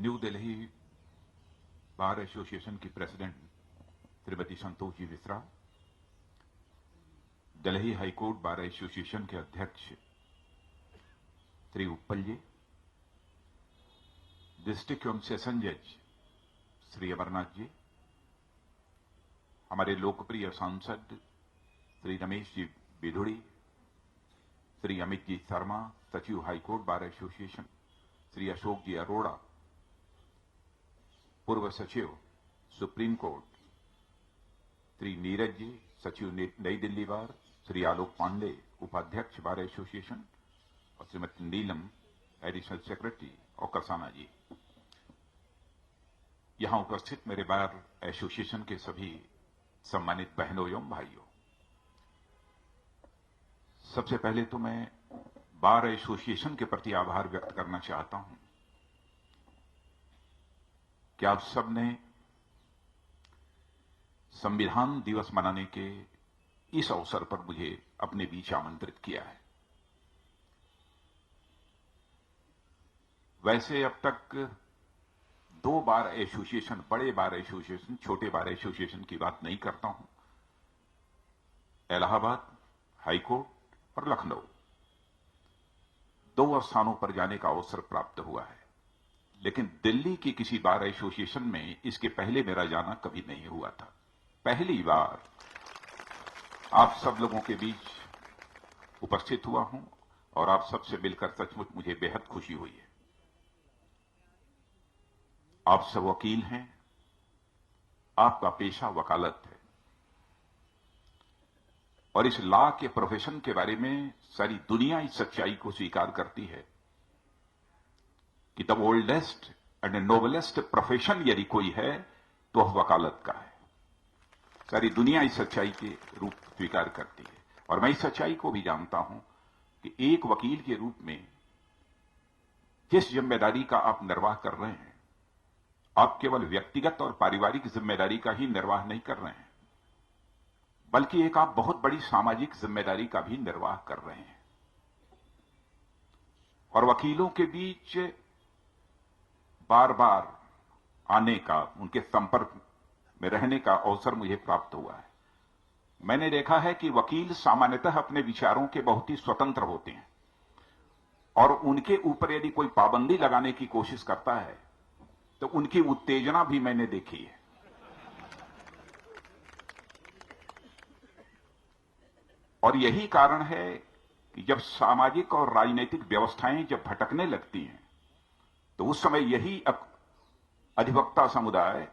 New Delhi bar association की president Shrimati Santosh ji Mishra, Delhi high court bar association के अध्यक्ष श्री उत्पल जी, डिस्ट्रिक्ट एवं सेशन जज श्री अमरनाथ जी, हमारे लोकप्रिय सांसद श्री रमेश जी बिधुड़ी, श्री अमित जी शर्मा, सचिव high court bar association Shri Ashok ji Arora, पूर्व सचिव सुप्रीम कोर्ट श्री नीरज जी, सचिव नई दिल्ली बार श्री आलोक पांडे, उपाध्यक्ष बार एसोसिएशन, और श्रीमती नीलम एडिशनल सेक्रेटरी, और कसाना जी। यहां उपस्थित मेरे बार एसोसिएशन के सभी सम्मानित बहनों एवं भाइयों, सबसे पहले तो मैं बार एसोसिएशन के प्रति आभार व्यक्त करना चाहता हूं कि आप सबने संविधान दिवस मनाने के इस अवसर पर मुझे अपने बीच आमंत्रित किया है। वैसे अब तक 2 बार एसोसिएशन, बड़े बार एसोसिएशन, छोटे बार एसोसिएशन की बात नहीं करता हूं, इलाहाबाद हाईकोर्ट और लखनऊ 2 स्थानों पर जाने का अवसर प्राप्त हुआ है, लेकिन दिल्ली की किसी बार एसोसिएशन में इसके पहले मेरा जाना कभी नहीं हुआ था। पहली बार आप सब लोगों के बीच उपस्थित हुआ हूं और आप सबसे मिलकर सचमुच मुझे बेहद खुशी हुई है। आप सब वकील हैं, आपका पेशा वकालत है, और इस लॉ के प्रोफेशन के बारे में सारी दुनिया इस सच्चाई को स्वीकार करती है कि the oldest and noblest profession यदि कोई है तो वह वकालत का है। सारी दुनिया इस सच्चाई के रूप स्वीकार करती है, और मैं इस सच्चाई को भी जानता हूं कि एक वकील के रूप में जिस जिम्मेदारी का आप निर्वाह कर रहे हैं, आप केवल व्यक्तिगत और पारिवारिक जिम्मेदारी का ही निर्वाह नहीं कर रहे हैं, बल्कि एक आप बहुत बड़ी सामाजिक जिम्मेदारी का भी निर्वाह कर रहे हैं। और वकीलों के बीच बार बार आने का, उनके संपर्क में रहने का अवसर मुझे प्राप्त हुआ है। मैंने देखा है कि वकील सामान्यतः अपने विचारों के बहुत ही स्वतंत्र होते हैं, और उनके ऊपर यदि कोई पाबंदी लगाने की कोशिश करता है तो उनकी उत्तेजना भी मैंने देखी है। और यही कारण है कि जब सामाजिक और राजनीतिक व्यवस्थाएं जब भटकने लगती हैं तो उस समय यही अधिवक्ता समुदाय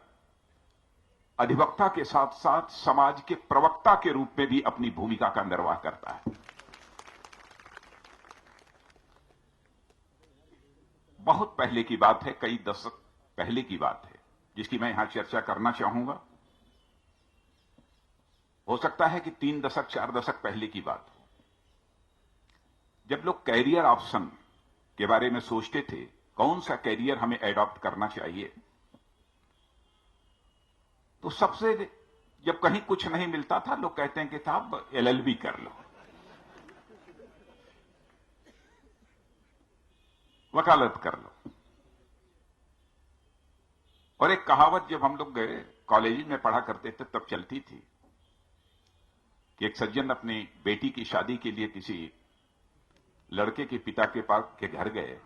अधिवक्ता के साथ साथ समाज के प्रवक्ता के रूप में भी अपनी भूमिका का निर्वाह करता है। बहुत पहले की बात है, कई दशक पहले की बात है, जिसकी मैं यहां चर्चा करना चाहूंगा। हो सकता है कि 3 दशक 4 दशक पहले की बात हो, जब लोग कैरियर ऑप्शन के बारे में सोचते थे, कौन सा कैरियर हमें एडॉप्ट करना चाहिए, तो सबसे जब कहीं कुछ नहीं मिलता था, लोग कहते हैं कि साहब एलएलबी कर लो, वकालत कर लो। और एक कहावत जब हम लोग गए कॉलेज में पढ़ा करते थे तब चलती थी कि एक सज्जन अपनी बेटी की शादी के लिए किसी लड़के के पिता के पास के घर गए,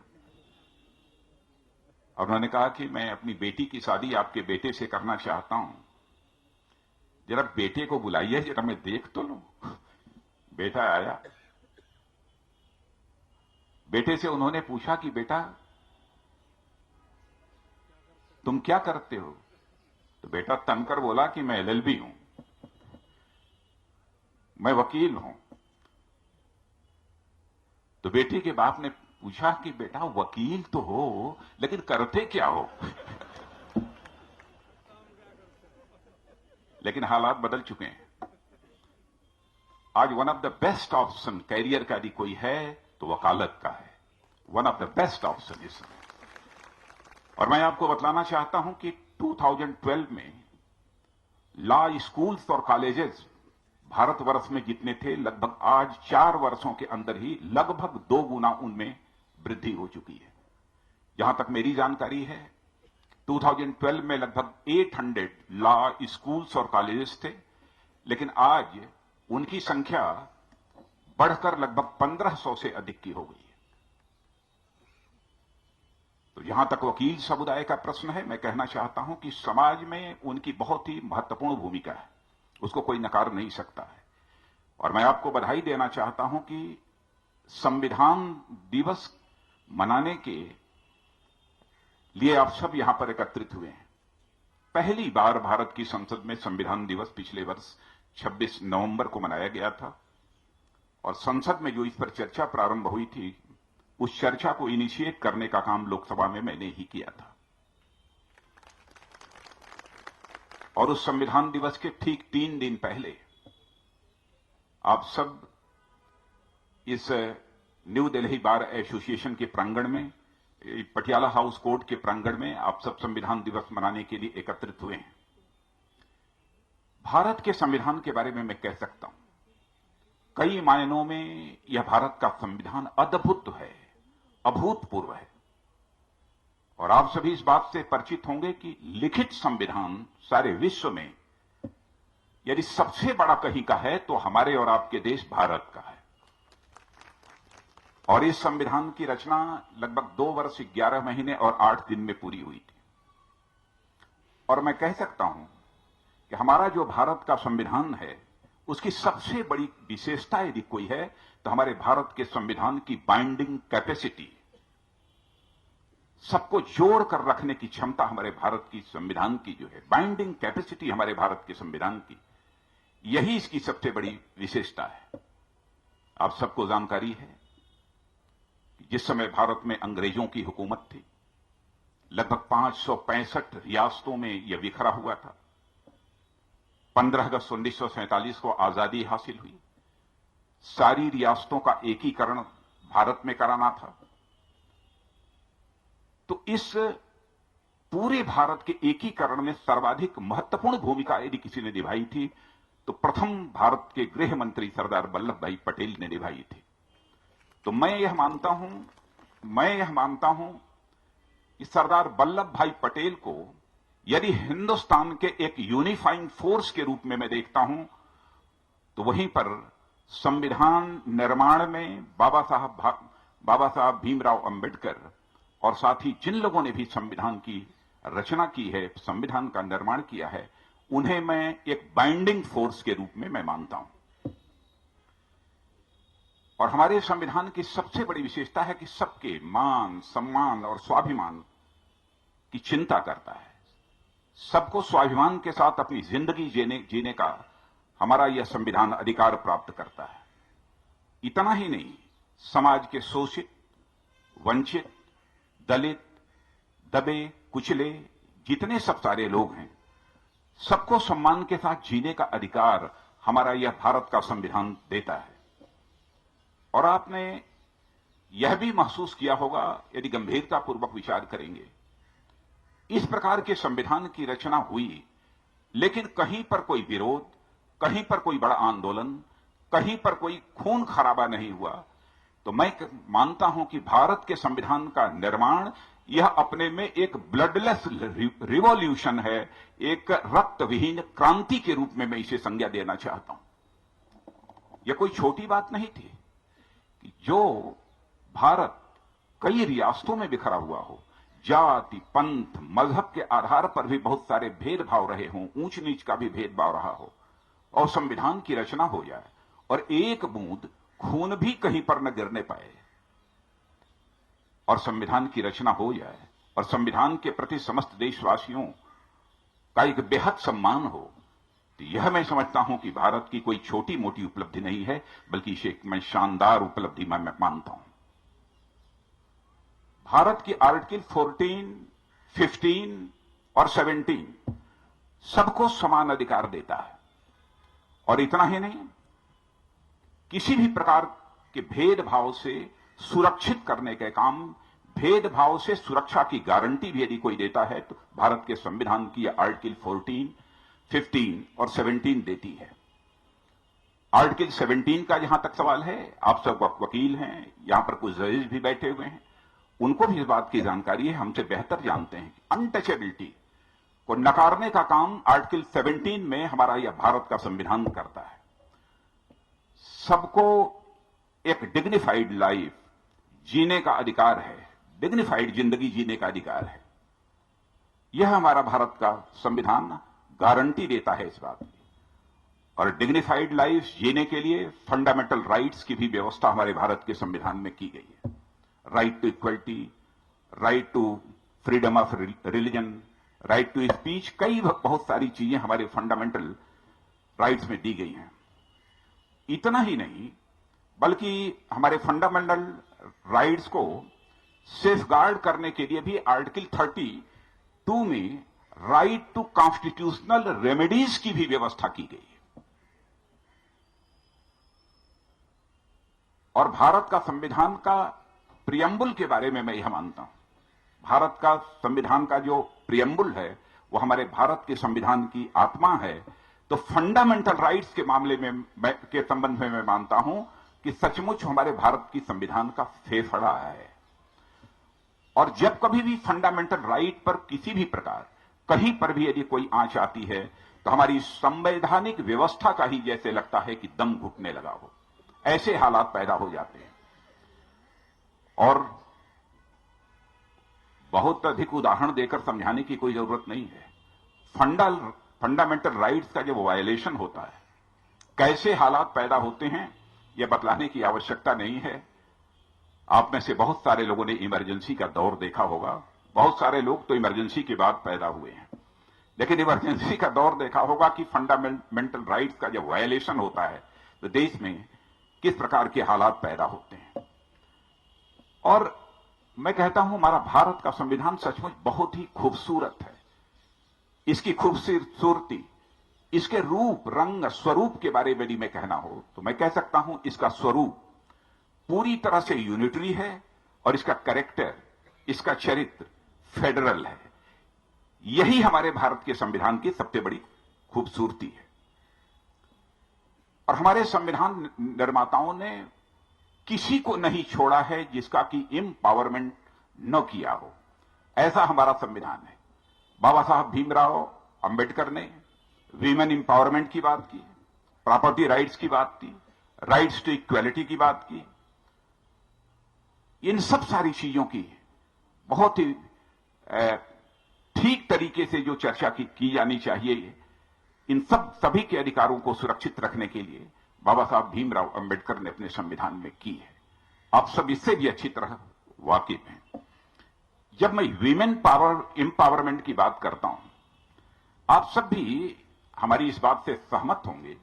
और उन्होंने कहा कि मैं अपनी बेटी की शादी आपके बेटे से करना चाहता हूं, जरा बेटे को बुलाइए, जरा मैं देख तो लूं। बेटा आया। बेटे से उन्होंने पूछा कि बेटा तुम क्या करते हो? तो बेटा तनकर बोला कि मैं एलएलबी हूं, मैं वकील हूं। तो बेटे के बाप ने पूछा कि बेटा वकील तो हो, लेकिन करते क्या हो? लेकिन हालात बदल चुके हैं। आज one of the best option career का यदि कोई है तो वकालत का है, one of the best option इस समय। और मैं आपको बतलाना चाहता हूं कि 2012 में लॉ स्कूल्स और कॉलेजेस भारतवर्ष में जितने थे, लगभग आज 4 वर्षों के अंदर ही लगभग 2 गुना उनमें वृद्धि हो चुकी है। जहां तक मेरी जानकारी है, 2012 में लगभग 800 लॉ स्कूल्स और कॉलेजेस थे, लेकिन आज उनकी संख्या बढ़कर लगभग 1500 से अधिक की हो गई है। तो जहां तक वकील समुदाय का प्रश्न है, मैं कहना चाहता हूं कि समाज में उनकी बहुत ही महत्वपूर्ण भूमिका है, उसको कोई नकार नहीं सकता है। और मैं आपको बधाई देना चाहता हूं कि संविधान दिवस मनाने के लिए आप सब यहां पर एकत्रित हुए हैं। पहली बार भारत की संसद में संविधान दिवस पिछले वर्ष 26 नवंबर को मनाया गया था और संसद में जो इस पर चर्चा प्रारंभ हुई थी, उस चर्चा को इनिशिएट करने का काम लोकसभा में मैंने ही किया था। और उस संविधान दिवस के ठीक 3 दिन पहले आप सब इस न्यू दिल्ली बार एसोसिएशन के प्रांगण में, पटियाला हाउस कोर्ट के प्रांगण में आप सब संविधान दिवस मनाने के लिए एकत्रित हुए हैं। भारत के संविधान के बारे में मैं कह सकता हूं, कई मायनों में यह भारत का संविधान अद्भुत है, अभूतपूर्व है। और आप सभी इस बात से परिचित होंगे कि लिखित संविधान सारे विश्व में यदि सबसे बड़ा कहीं का है तो हमारे और आपके देश भारत का है। और इस संविधान की रचना लगभग 2 वर्ष 11 महीने और 8 दिन में पूरी हुई थी। और मैं कह सकता हूं कि हमारा जो भारत का संविधान है, उसकी सबसे बड़ी विशेषता यदि कोई है तो हमारे भारत के संविधान की बाइंडिंग कैपेसिटी, सबको जोड़ कर रखने की क्षमता हमारे भारत की संविधान की जो है, बाइंडिंग कैपेसिटी हमारे भारत के संविधान की, यही इसकी सबसे बड़ी विशेषता है। आप सबको जानकारी है कि जिस समय भारत में अंग्रेजों की हुकूमत थी, लगभग 565 रियासतों में यह बिखरा हुआ था। 15 अगस्त 1947 को आजादी हासिल हुई। सारी रियासतों का एकीकरण भारत में कराना था। तो इस पूरे भारत के एकीकरण में सर्वाधिक महत्वपूर्ण भूमिका यदि किसी ने निभाई थी तो प्रथम भारत के गृह मंत्री सरदार वल्लभ भाई पटेल ने निभाई थी। तो मैं यह मानता हूं कि सरदार वल्लभ भाई पटेल को यदि हिंदुस्तान के एक यूनिफाइंग फोर्स के रूप में मैं देखता हूं तो वहीं पर संविधान निर्माण में बाबा साहब भीमराव अंबेडकर और साथ ही जिन लोगों ने भी संविधान की रचना की है, संविधान का निर्माण किया है, उन्हें मैं एक बाइंडिंग फोर्स के रूप में मैं मानता हूं। और हमारे संविधान की सबसे बड़ी विशेषता है कि सबके मान, सम्मान और स्वाभिमान की चिंता करता है। सबको स्वाभिमान के साथ अपनी जिंदगी जीने का हमारा यह संविधान अधिकार प्राप्त करता है। इतना ही नहीं, समाज के शोषित, वंचित, दलित, दबे कुचले जितने सब सारे लोग हैं, सबको सम्मान के साथ जीने का अधिकार हमारा यह भारत का संविधान देता है। और आपने यह भी महसूस किया होगा, यदि गंभीरतापूर्वक विचार करेंगे, इस प्रकार के संविधान की रचना हुई, लेकिन कहीं पर कोई विरोध, कहीं पर कोई बड़ा आंदोलन, कहीं पर कोई खून खराबा नहीं हुआ। तो मैं मानता हूं कि भारत के संविधान का निर्माण यह अपने में एक ब्लडलेस रिवॉल्यूशन है, एक रक्त विहीन क्रांति के रूप में मैं इसे संज्ञा देना चाहता हूं। यह कोई छोटी बात नहीं थी कि जो भारत कई रियासतों में बिखरा हुआ हो, जाति, पंथ, मजहब के आधार पर भी बहुत सारे भेदभाव रहे हों, ऊंच नीच का भी भेदभाव रहा हो, और संविधान की रचना हो जाए और एक बूंद खून भी कहीं पर न गिरने पाए, और संविधान की रचना हो जाए और संविधान के प्रति समस्त देशवासियों का एक बेहद सम्मान हो, तो यह मैं समझता हूं कि भारत की कोई छोटी मोटी उपलब्धि नहीं है, बल्कि इसे मैं शानदार उपलब्धि मैं मानता हूं। भारत की आर्टिकल 14, 15 और 17 सबको समान अधिकार देता है। और इतना ही नहीं, किसी भी प्रकार के भेदभाव से सुरक्षित करने के काम, भेदभाव से सुरक्षा की गारंटी भी यदि कोई देता है तो भारत के संविधान की आर्टिकल 14, 15 और 17 देती है। आर्टिकल 17 का जहां तक सवाल है, आप सब वकील हैं, यहां पर कुछ जजेस भी बैठे हुए हैं, उनको भी इस बात की जानकारी है, हमसे बेहतर जानते हैं कि अनटचेबिलिटी को नकारने का काम आर्टिकल 17 में हमारा यह भारत का संविधान करता है। सबको एक डिग्निफाइड लाइफ जीने का अधिकार है, डिग्निफाइड जिंदगी जीने का अधिकार है। यह हमारा भारत का संविधान गारंटी देता है इस बात की। और डिग्निफाइड लाइफ जीने के लिए फंडामेंटल राइट्स की भी व्यवस्था हमारे भारत के संविधान में की गई है। Right to equality, right to freedom of religion, right to speech, कई बहुत सारी चीजें हमारे फंडामेंटल राइट्स में दी गई हैं। इतना ही नहीं, बल्कि हमारे फंडामेंटल राइट्स को सेफगार्ड करने के लिए भी आर्टिकल 32 में राइट टू कॉन्स्टिट्यूशनल रेमेडीज की भी व्यवस्था की गई है। और भारत का संविधान का प्रियम्बुल के बारे में मैं यह मानता हूं, भारत का संविधान का जो प्रियम्बुल है वो हमारे भारत के संविधान की आत्मा है। तो फंडामेंटल राइट्स के मामले में के संबंध में मैं मानता हूं कि सचमुच हमारे भारत की संविधान का फेफड़ा है। और जब कभी भी फंडामेंटल राइट पर किसी भी प्रकार कहीं पर भी यदि कोई आंच आती है तो हमारी संवैधानिक व्यवस्था का ही जैसे लगता है कि दम घुटने लगा हो, ऐसे हालात पैदा हो जाते हैं। और बहुत अधिक उदाहरण देकर समझाने की कोई जरूरत नहीं है। फंडामेंटल राइट्स का जब वायलेशन होता है, कैसे हालात पैदा होते हैं, यह बतलाने की आवश्यकता नहीं है। आप में से बहुत सारे लोगों ने इमरजेंसी का दौर देखा होगा। बहुत सारे लोग तो इमरजेंसी के बाद पैदा हुए हैं, लेकिन इमरजेंसी का दौर देखा होगा कि फंडामेंटल राइट्स का जब वायलेशन होता है तो देश में किस प्रकार के हालात पैदा होते हैं। और मैं कहता हूं हमारा भारत का संविधान सचमुच बहुत ही खूबसूरत है। इसकी खूबसूरती, इसके रूप, रंग, स्वरूप के बारे में भी मैं कहना हो तो मैं कह सकता हूं इसका स्वरूप पूरी तरह से यूनिटरी है और इसका कैरेक्टर, इसका चरित्र फेडरल है। यही हमारे भारत के संविधान की सबसे बड़ी खूबसूरती है। और हमारे संविधान निर्माताओं ने किसी को नहीं छोड़ा है जिसका कि एम्पावरमेंट न किया हो, ऐसा हमारा संविधान है। बाबा साहब भीमराव अंबेडकर ने वीमेन एम्पावरमेंट की बात की, प्रॉपर्टी राइट्स की बात की, राइट्स टू इक्वलिटी की बात की। इन सब सारी चीजों की बहुत ही ठीक तरीके से जो चर्चा की जानी चाहिए, इन सभी के अधिकारों को सुरक्षित रखने के लिए बाबा साहब भीमराव अंबेडकर ने अपने संविधान में की है। आप सब इससे भी अच्छी तरह वाकिफ हैं। जब मैं वीमेन एम्पावरमेंट की बात करता हूं, आप सब भी हमारी इस बात से सहमत होंगे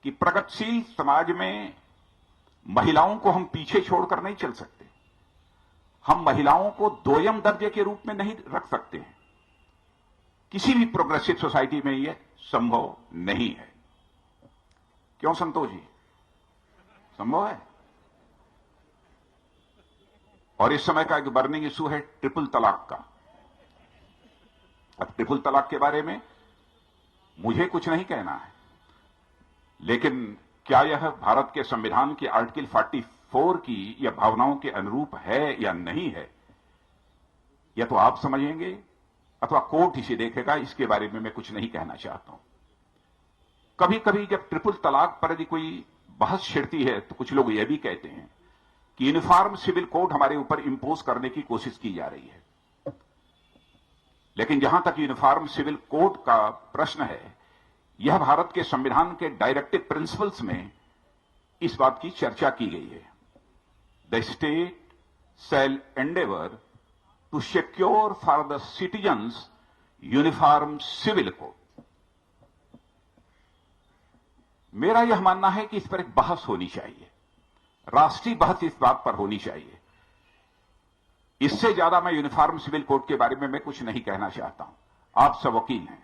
कि प्रगतिशील समाज में महिलाओं को हम पीछे छोड़कर नहीं चल सकते। हम महिलाओं को दोयम दर्जे के रूप में नहीं रख सकते हैं। किसी भी प्रोग्रेसिव सोसाइटी में यह संभव नहीं है। क्यों संतोष जी, संभव है? और इस समय का एक बर्निंग इशू है ट्रिपल तलाक का। अब ट्रिपल तलाक के बारे में मुझे कुछ नहीं कहना है, लेकिन क्या यह भारत के संविधान के आर्टिकल 44 की या भावनाओं के अनुरूप है या नहीं है, यह तो आप समझेंगे अथवा कोर्ट इसे देखेगा। इसके बारे में मैं कुछ नहीं कहना चाहता हूं। कभी कभी जब ट्रिपल तलाक पर यदि कोई बहस छिड़ती है तो कुछ लोग यह भी कहते हैं कि यूनिफॉर्म सिविल कोड हमारे ऊपर इंपोज करने की कोशिश की जा रही है। लेकिन जहां तक यूनिफॉर्म सिविल कोड का प्रश्न है, यह भारत के संविधान के डायरेक्टिव प्रिंसिपल्स में इस बात की चर्चा की गई है। The state shall endeavour to secure for the citizens uniform civil code. मेरा यह मानना है कि इस पर एक बहस होनी चाहिए, राष्ट्रीय बहस इस बात पर होनी चाहिए। इससे ज्यादा मैं यूनिफॉर्म सिविल कोड के बारे में मैं कुछ नहीं कहना चाहता हूं। आप सब वकील हैं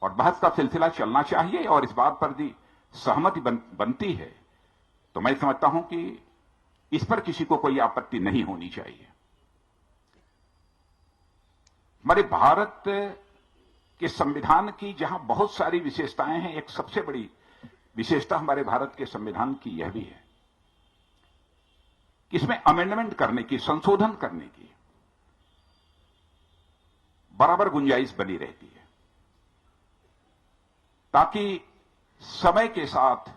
और बहस का सिलसिला चलना चाहिए। और इस बात पर भी सहमति बनती है तो मैं समझता हूं कि इस पर किसी को कोई आपत्ति नहीं होनी चाहिए। हमारे भारत के संविधान की जहां बहुत सारी विशेषताएं हैं, एक सबसे बड़ी विशेषता हमारे भारत के संविधान की यह भी है कि इसमें अमेंडमेंट करने की, संशोधन करने की बराबर गुंजाइश बनी रहती है, ताकि समय के साथ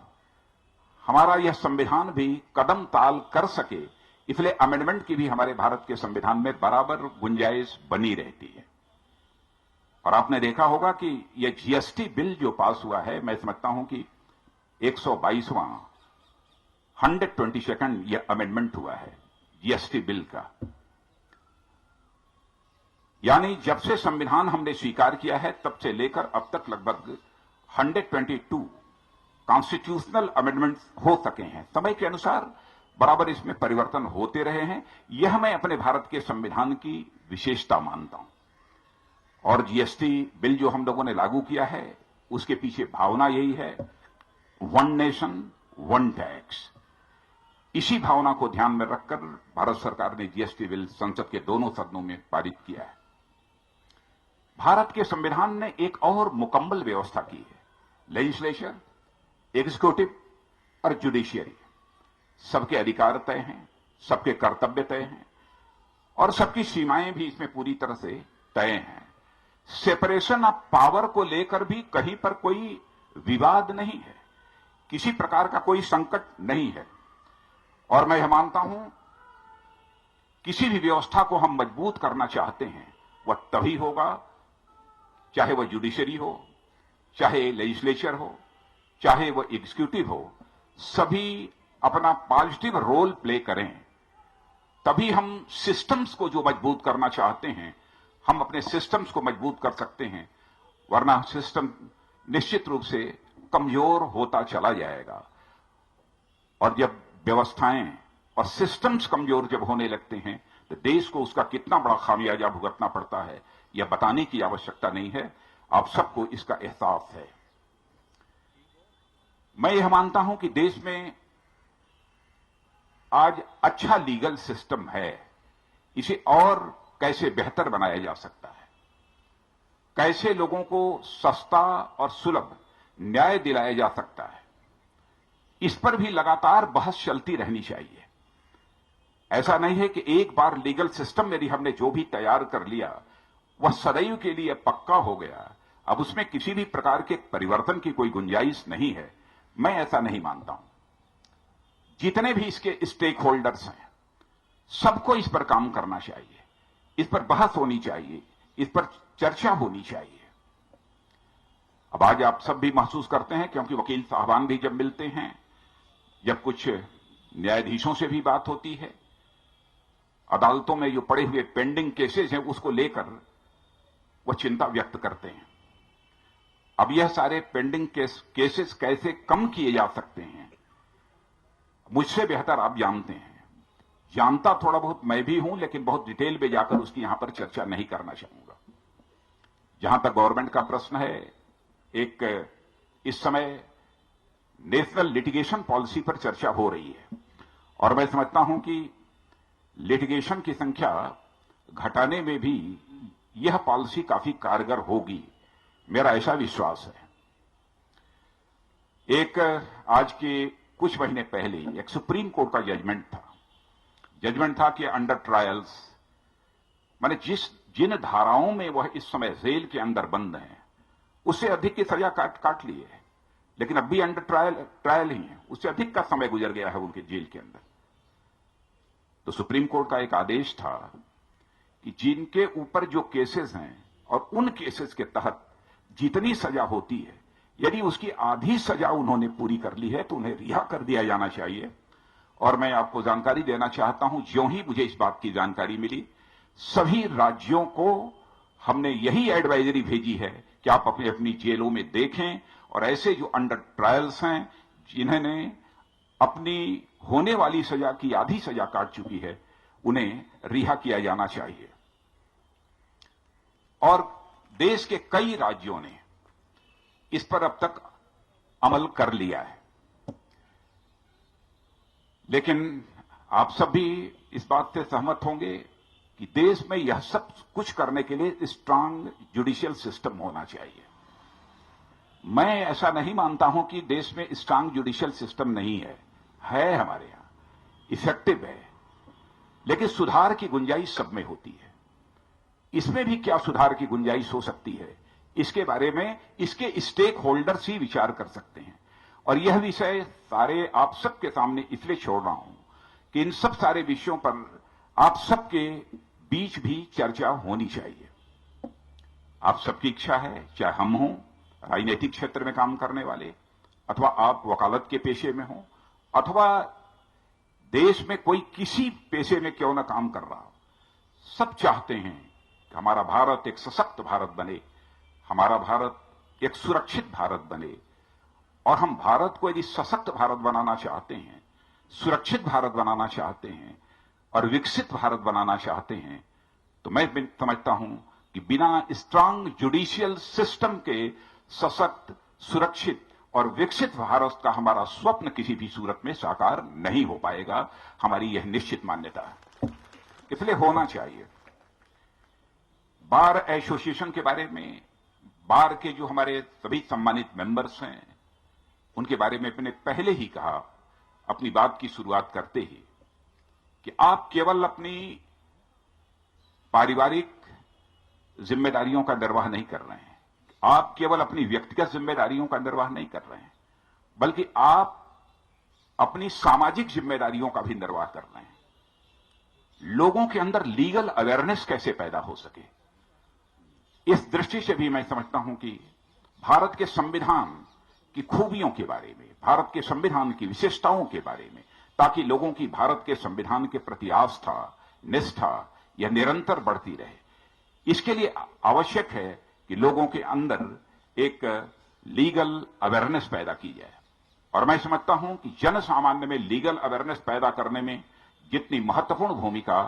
हमारा यह संविधान भी कदम ताल कर सके। इसलिए अमेंडमेंट की भी हमारे भारत के संविधान में बराबर गुंजाइश बनी रहती है। और आपने देखा होगा कि यह जीएसटी बिल जो पास हुआ है, मैं समझता हूं कि 122वां 122nd यह अमेंडमेंट हुआ है जीएसटी बिल का। यानी जब से संविधान हमने स्वीकार किया है तब से लेकर अब तक लगभग 122 कॉन्स्टिट्यूशनल अमेंडमेंट्स हो सके हैं। समय के अनुसार बराबर इसमें परिवर्तन होते रहे हैं। यह मैं अपने भारत के संविधान की विशेषता मानता हूं। और जीएसटी बिल जो हम लोगों ने लागू किया है, उसके पीछे भावना यही है, वन नेशन वन टैक्स। इसी भावना को ध्यान में रखकर भारत सरकार ने जीएसटी बिल संसद के दोनों सदनों में पारित किया है। भारत के संविधान ने एक और मुकम्मल व्यवस्था की है। लेजिस्लेचर, एग्जीक्यूटिव और जुडिशियरी, सबके अधिकार तय हैं, सबके कर्तव्य तय हैं और सबकी सीमाएं भी इसमें पूरी तरह से तय हैं। सेपरेशन ऑफ पावर को लेकर भी कहीं पर कोई विवाद नहीं है, किसी प्रकार का कोई संकट नहीं है। और मैं यह मानता हूं, किसी भी व्यवस्था को हम मजबूत करना चाहते हैं, वह तभी होगा चाहे वह जुडिशरी हो, चाहे लेजिस्लेचर हो, चाहे वह एग्जीक्यूटिव हो, सभी अपना पॉजिटिव रोल प्ले करें। तभी हम सिस्टम्स को जो मजबूत करना चाहते हैं, हम अपने सिस्टम्स को मजबूत कर सकते हैं, वरना सिस्टम निश्चित रूप से कमजोर होता चला जाएगा। और जब व्यवस्थाएं और सिस्टम्स कमजोर जब होने लगते हैं तो देश को उसका कितना बड़ा खामियाजा भुगतना पड़ता है, यह बताने की आवश्यकता नहीं है, आप सबको इसका एहसास है। मैं यह मानता हूं कि देश में आज अच्छा लीगल सिस्टम है, इसे और कैसे बेहतर बनाया जा सकता है, कैसे लोगों को सस्ता और सुलभ न्याय दिलाया जा सकता है, इस पर भी लगातार बहस चलती रहनी चाहिए। ऐसा नहीं है कि एक बार लीगल सिस्टम यदि हमने जो भी तैयार कर लिया वह सदैव के लिए पक्का हो गया, अब उसमें किसी भी प्रकार के परिवर्तन की कोई गुंजाइश नहीं है। मैं ऐसा नहीं मानता हूं। जितने भी इसके स्टेक होल्डर्स हैं, सबको इस पर काम करना चाहिए, इस पर बहस होनी चाहिए, इस पर चर्चा होनी चाहिए। अब आज आप सब भी महसूस करते हैं, क्योंकि वकील साहबान भी जब मिलते हैं, जब कुछ न्यायाधीशों से भी बात होती है, अदालतों में जो पड़े हुए पेंडिंग केसेस हैं उसको लेकर वह चिंता व्यक्त करते हैं। अब यह सारे पेंडिंग केसेस कैसे कम किए जा सकते हैं, मुझसे बेहतर आप जानते हैं। जानता थोड़ा बहुत मैं भी हूं, लेकिन बहुत डिटेल में जाकर उसकी यहां पर चर्चा नहीं करना चाहूंगा। जहां तक गवर्नमेंट का प्रश्न है, एक इस समय नेशनल लिटिगेशन पॉलिसी पर चर्चा हो रही है और मैं समझता हूं कि लिटिगेशन की संख्या घटाने में भी यह पॉलिसी काफी कारगर होगी, मेरा ऐसा विश्वास है। एक आज के कुछ महीने पहले एक सुप्रीम कोर्ट का जजमेंट था कि अंडर ट्रायल्स, माने जिन धाराओं में वह इस समय जेल के अंदर बंद हैं, उससे अधिक की सजा काट ली है, लेकिन अब भी अंडर ट्रायल ही है, उससे अधिक का समय गुजर गया है उनके जेल के अंदर। तो सुप्रीम कोर्ट का एक आदेश था कि जिनके ऊपर जो केसेस हैं और उन केसेस के तहत जितनी सजा होती है, यदि उसकी आधी सजा उन्होंने पूरी कर ली है तो उन्हें रिहा कर दिया जाना चाहिए। और मैं आपको जानकारी देना चाहता हूं, ज्यों ही मुझे इस बात की जानकारी मिली, सभी राज्यों को हमने यही एडवाइजरी भेजी है कि आप अपनी अपनी जेलों में देखें और ऐसे जो अंडर ट्रायल्स हैं, जिन्होंने अपनी होने वाली सजा की आधी सजा काट चुकी है, उन्हें रिहा किया जाना चाहिए। और देश के कई राज्यों ने इस पर अब तक अमल कर लिया है, लेकिन आप सब भी इस बात से सहमत होंगे कि देश में यह सब कुछ करने के लिए स्ट्रांग जुडिशियल सिस्टम होना चाहिए। मैं ऐसा नहीं मानता हूं कि देश में स्ट्रांग जुडिशियल सिस्टम नहीं है, हमारे यहां इफेक्टिव है, लेकिन सुधार की गुंजाइश सब में होती है। इसमें भी क्या सुधार की गुंजाइश हो सकती है, इसके बारे में इसके स्टेक होल्डर्स ही विचार कर सकते हैं। और यह विषय सारे आप सबके सामने इसलिए छोड़ रहा हूं कि इन सब सारे विषयों पर आप सबके बीच भी चर्चा होनी चाहिए। आप सबकी इच्छा है, चाहे हम हों राजनीतिक क्षेत्र में काम करने वाले, अथवा आप वकालत के पेशे में हो, अथवा देश में कोई किसी पेशे में क्यों ना काम कर रहा हो, सब चाहते हैं कि हमारा भारत एक सशक्त भारत बने, हमारा भारत एक सुरक्षित भारत बने। और हम भारत को यदि सशक्त भारत बनाना चाहते हैं, सुरक्षित भारत बनाना चाहते हैं और विकसित भारत बनाना चाहते हैं, तो मैं समझता हूं कि बिना स्ट्रांग जुडिशियल सिस्टम के सशक्त, सुरक्षित और विकसित भारत का हमारा स्वप्न किसी भी सूरत में साकार नहीं हो पाएगा। हमारी यह निश्चित मान्यता है, इसलिए होना चाहिए। बार एसोसिएशन के बारे में, बार के जो हमारे सभी सम्मानित मेंबर्स हैं, उनके बारे में मैंने पहले ही कहा अपनी बात की शुरुआत करते ही कि आप केवल अपनी पारिवारिक जिम्मेदारियों का निर्वाह नहीं कर रहे हैं, आप केवल अपनी व्यक्तिगत जिम्मेदारियों का निर्वाह नहीं कर रहे हैं, बल्कि आप अपनी सामाजिक जिम्मेदारियों का भी निर्वाह कर रहे हैं। लोगों के अंदर लीगल अवेयरनेस कैसे पैदा हो सके, इस दृष्टि से भी मैं समझता हूं कि भारत के संविधान की खूबियों के बारे में, भारत के संविधान की विशेषताओं के बारे में, ताकि लोगों की भारत के संविधान के प्रति आस्था, निष्ठा यह निरंतर बढ़ती रहे, इसके लिए आवश्यक है कि लोगों के अंदर एक लीगल अवेयरनेस पैदा की जाए। और मैं समझता हूं कि जन सामान्य में लीगल अवेयरनेस पैदा करने में जितनी महत्वपूर्ण भूमिका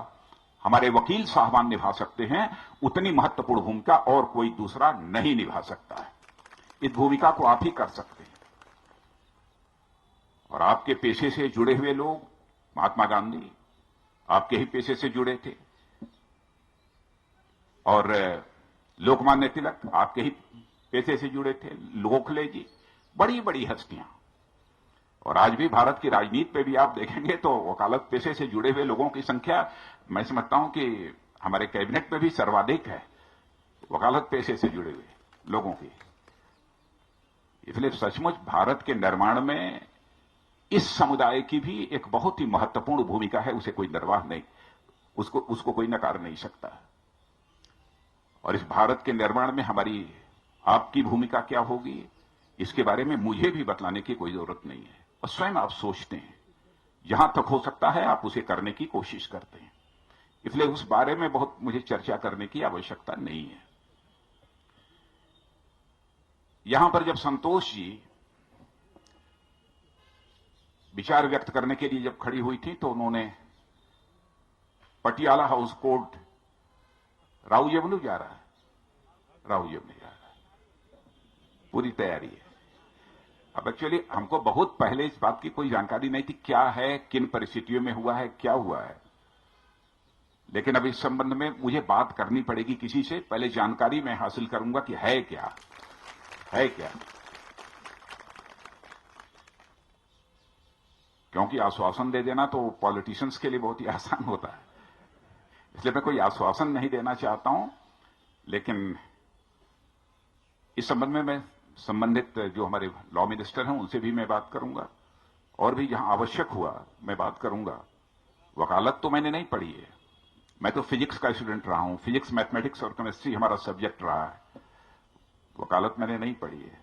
हमारे वकील साहबान निभा सकते हैं, उतनी महत्वपूर्ण भूमिका और कोई दूसरा नहीं निभा सकता है। इस भूमिका को आप ही कर सकते हैं। और आपके पेशे से जुड़े हुए लोग, महात्मा गांधी आपके ही पेशे से जुड़े थे, और लोकमान्य तिलक आपके ही पेशे से जुड़े थे, गोखले जी, बड़ी बड़ी हस्तियां। और आज भी भारत की राजनीति पे भी आप देखेंगे तो वकालत पेशे से जुड़े हुए लोगों की संख्या मैं समझता हूं कि हमारे कैबिनेट में भी सर्वाधिक है, वकालत पेशे से जुड़े हुए लोगों की। इसलिए सचमुच भारत के निर्माण में इस समुदाय की भी एक बहुत ही महत्वपूर्ण भूमिका है, उसे कोई निर्वाह नहीं, उसको कोई नकार नहीं सकता। और इस भारत के निर्माण में हमारी आपकी भूमिका क्या होगी, इसके बारे में मुझे भी बतलाने की कोई जरूरत नहीं है। और स्वयं आप सोचते हैं, जहां तक हो सकता है आप उसे करने की कोशिश करते हैं, इसलिए उस बारे में बहुत मुझे चर्चा करने की आवश्यकता नहीं है। यहां पर जब संतोष जी विचार व्यक्त करने के लिए जब खड़ी हुई थी, तो उन्होंने पटियाला हाउस कोर्ट राउजेवनु जा रहा है, राउजेवनु जा रहा है, पूरी तैयारी है। अब एक्चुअली हमको बहुत पहले इस बात की कोई जानकारी नहीं थी, क्या है, किन परिस्थितियों में हुआ है, क्या हुआ है। लेकिन अब इस संबंध में मुझे बात करनी पड़ेगी किसी से, पहले जानकारी मैं हासिल करूंगा कि है क्या, है क्या। क्योंकि आश्वासन दे देना तो पॉलिटिशियंस के लिए बहुत ही आसान होता है, इसलिए मैं कोई आश्वासन नहीं देना चाहता हूं। लेकिन इस संबंध में मैं संबंधित जो हमारे लॉ मिनिस्टर हैं उनसे भी मैं बात करूंगा, और भी जहां आवश्यक हुआ मैं बात करूंगा। वकालत तो मैंने नहीं पढ़ी है, मैं तो फिजिक्स का स्टूडेंट रहा हूं, फिजिक्स, मैथमेटिक्स और केमिस्ट्री हमारा सब्जेक्ट रहा है, वकालत मैंने नहीं पढ़ी है।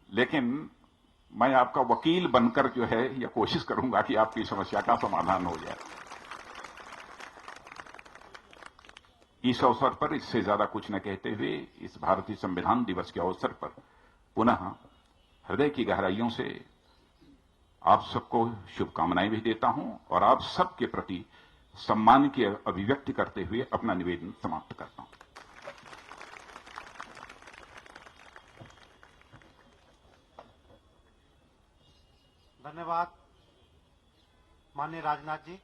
लेकिन मैं आपका वकील बनकर जो है यह कोशिश करूंगा कि आपकी समस्या का समाधान हो जाए। इस अवसर पर इससे ज्यादा कुछ न कहते हुए इस भारतीय संविधान दिवस के अवसर पर पुनः हृदय की गहराइयों से आप सबको शुभकामनाएं भी देता हूं और आप सबके प्रति सम्मान की अभिव्यक्ति करते हुए अपना निवेदन समाप्त करता हूं। धन्यवाद माननीय राजनाथ जी।